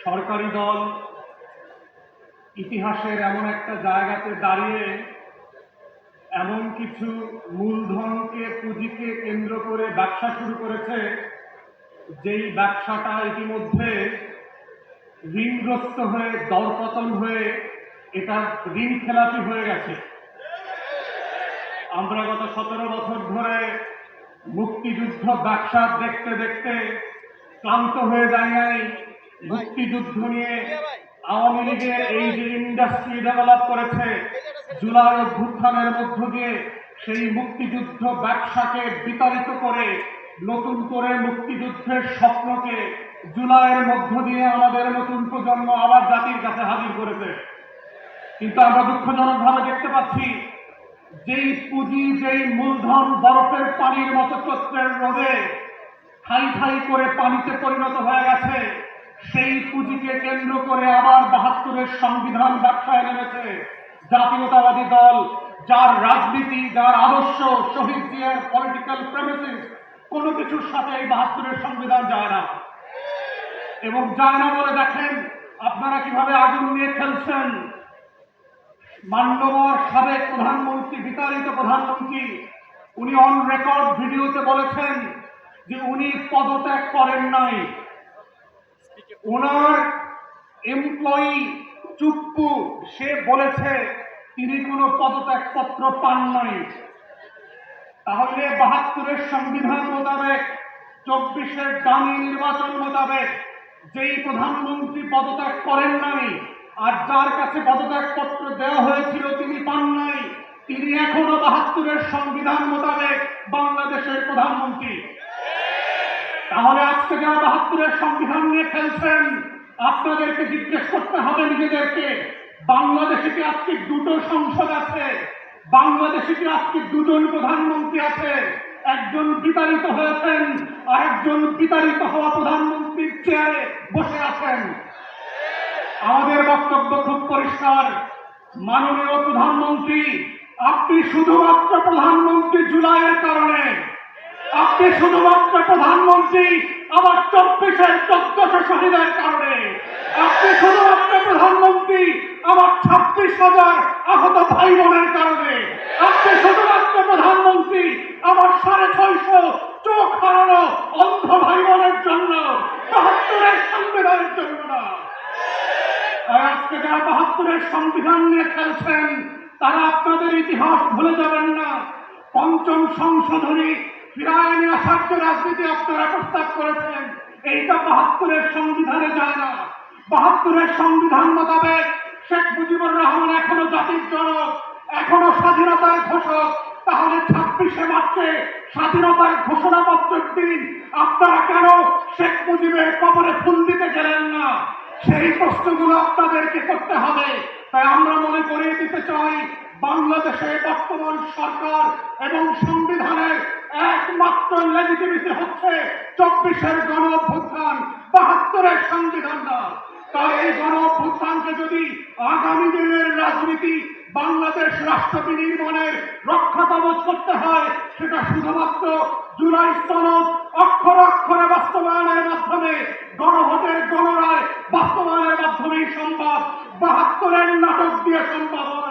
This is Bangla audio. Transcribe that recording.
সরকারি দল ইতিহাসের এমন একটা জায়গাতে দাঁড়িয়ে এমন কিছু মূলধনকে পুঁজিকে কেন্দ্র করে ব্যবসা শুরু করেছে, যেই ব্যবসাটা ইতিমধ্যে ঋণগ্রস্ত হয়ে দরপতন হয়ে এটা ঋণ খেলাপি হয়ে গেছে। আমরা গত 17 বছর ধরে মুক্তিযুদ্ধ ব্যবসা দেখতে দেখতে ক্লান্ত হয়ে যায় নাই। মুক্তিযুদ্ধ নিয়ে আওয়ামী লীগের এই যে ইন্ডাস্ট্রি ডেভেলপ করেছে, জুলাই অভ্যুত্থানের মধ্য দিয়ে সেই মুক্তিযুদ্ধ ব্যবসাকে বিতাড়িত করে নতুন করে মুক্তিযুদ্ধের স্বপ্নকে জুলাইয়ের মধ্য দিয়ে আমাদের নতুন প্রজন্ম আবার জাতির কাছে হাজির করেছে। কিন্তু আমরা দুঃখজনকভাবে দেখতে পাচ্ছি, যেই পুঁজি যেই মূলধন বরফের পানির মতো চৈত্রের রোদে ঠাই ঠাই করে পানিতে পরিণত হয়ে গেছে, সেই পুঁজিকে কেন্দ্র করে আবার ৭২-এর সংবিধান ব্যবসায় নেমেছে জাতীয়তাবাদী দল, যার রাজনীতি, যার আদর্শ, শহীদ জিয়ার পলিটিক্যাল প্রেমিসিস কোনো কিছুর সাথে এই ৭২-এর সংবিধান যায় না। এবং যায় না বলে দেখেন আপনারা কিভাবে আগুন নিয়ে খেলছেন। মান্যবর সাবেক প্রধানমন্ত্রী, বিতাড়িত প্রধানমন্ত্রী, উনি অন রেকর্ড ভিডিওতে বলেছেন যে উনি পদত্যাগ করেন নাই। ওনার এমপ্লয়ি চুপ্পু সে বলেছে তিনি কোনো পদত্যাগ পত্র পান নাই। তাহলে ৭২-এর সংবিধান মোতাবেক, ২৪-এর দামি নির্বাচন মোতাবেক যেই প্রধানমন্ত্রী পদত্যাগ করেন নাই আর যার কাছে পদত্যাগ পত্র দেওয়া হয়েছিল তিনি পান নাই, তিনি এখনো ৭২-এর সংবিধান মোতাবেক বাংলাদেশের প্রধানমন্ত্রী। তাহলে আজকে যারা ৭২-এর সংবিধান নিয়ে খেলছেন, আপনাদেরকে জিজ্ঞেস করতে হবে নিজেদেরকে, বাংলাদেশে কি আজকে দুটো সংসদ আছে? বাংলাদেশে কি আজকে দুজন প্রধানমন্ত্রী আছে? একজন বিতাড়িত হয়েছেন আর একজন বিতাড়িত হওয়া প্রধানমন্ত্রীর চেয়ারে বসে আছেন। আমাদের বক্তব্য খুব পরিষ্কার, মাননীয় প্রধানমন্ত্রী, আপনি শুধুমাত্র প্রধানমন্ত্রী জুলাইয়ের কারণে, আপনি শুধুমাত্র প্রধানমন্ত্রী আবার ২৪-এর ১৪০০ শহীদের কারণে, আপনি শুধুমাত্র প্রধানমন্ত্রী আমার ২৬,০০০ আহত ভাই বোনের কারণে, আপনি শুধুমাত্র প্রধানমন্ত্রী আমার ৬৫০ চোখ হারানো অন্ধ ভাই বোনের জন্য, ৭২-এর সংবিধানের জন্য না। আজকে যারা ৭২-এর সংবিধান নিয়ে খেলছেন তারা আপনাদের ইতিহাস ভুলে যাবেন না। পঞ্চম সংশোধনী ফিরায় নিয়ে আসার যে রাজনীতি আপনারা প্রস্তাব করেছেন, এইটা ৭২-এর সংবিধানে যায় না। ৭২-এর সংবিধান মোতাবেক শেখ মুজিবুর রহমান এখনো জাতির জনক, এখনো স্বাধীনতার ঘোষক। তাহলে ২৬শে মার্চে স্বাধীনতার ঘোষণাপত্রের দিন আপনারা কেন শেখ মুজিবের কবরে ফুল দিতে গেলেন না? সেই প্রশ্নগুলো আপনাদেরকে করতে হবে। তাই আমরা মনে করিয়ে দিতে চাই, বাংলাদেশে বর্তমান সরকার এবং সংবিধানের একমাত্র লেজিটিমেসি হচ্ছে ২৪-এর গণ অভ্যুত্থান, ৭২-এর সংবিধান না। তাই এই গণ অভ্যুত্থানকে যদি আগামী দিনের রাজনীতি বাংলাদেশ রাষ্ট্র বিনির্মাণের রক্ষা কবচ করতে হয়, সেটা শুধুমাত্র জুলাই সনদ অক্ষরে অক্ষরে বাস্তবায়নের মাধ্যমে, গণভোটের গণরায় বাস্তবায়নের মাধ্যমেই সম্ভব। ৭২-এর নাটক দিয়ে সম্ভব হবে।